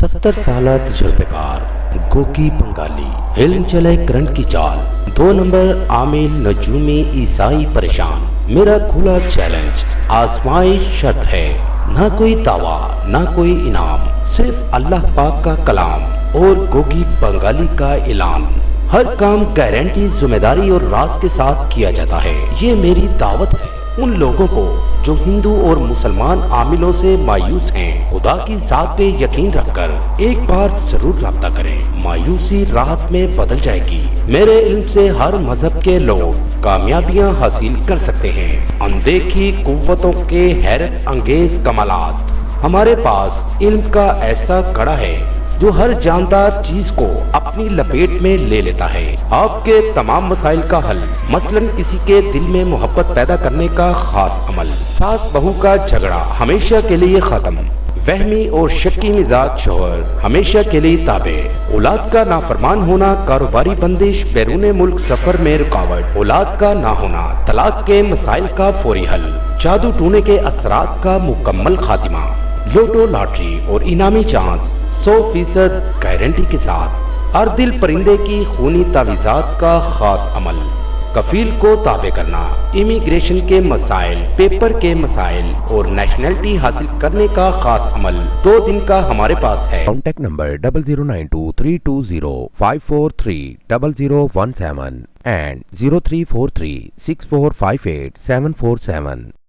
70 साला तजुर्बेकार गोकी बंगाली हिल्म चले करंट की चाल 2 नंबर आमिल नजूमी ईसाई परेशान। मेरा खुला चैलेंज आजमाइश शर्त है, ना कोई दावा ना कोई इनाम, सिर्फ अल्लाह पाक का कलाम और गोगी बंगाली का ऐलान। हर काम गारंटी जिम्मेदारी और राज के साथ किया जाता है। ये मेरी दावत है उन लोगों को जो हिंदू और मुसलमान आमिलों से मायूस हैं। खुदा की जात पे यकीन रखकर एक बार जरूर राब्ता करें, मायूसी राहत में बदल जाएगी। मेरे इल्म से हर मजहब के लोग कामयाबियां हासिल कर सकते हैं। अनदेखी कुव्वतों के हैरत अंगेज कमालात। हमारे पास इल्म का ऐसा कड़ा है जो हर जानदार चीज को अपनी लपेट में ले लेता है। आपके तमाम मसाइल का हल, मसलन किसी के दिल में मोहब्बत पैदा करने का खास अमल, सास बहू का झगड़ा हमेशा के लिए खत्म, वहमी और शक्की मिजाज शोहर हमेशा के लिए ताबे, औलाद का नाफरमान होना, कारोबारी बंदिश, बैरून मुल्क सफर में रुकावट, औलाद का ना होना, तलाक के मसाइल का फौरी हल, जादू टूने के असरात का मुकम्मल खातिमा, लोटो लॉटरी और इनामी चांस 100% गारंटी के साथ, हर दिल परिंदे की खूनी तावीज़ात का खास अमल, कफील को ताबे करना, इमिग्रेशन के मसाइल, पेपर के मसाइल और नेशनलिटी हासिल करने का खास अमल 2 दिन का हमारे पास है। Contact number 00923205430017 and 03436458 747।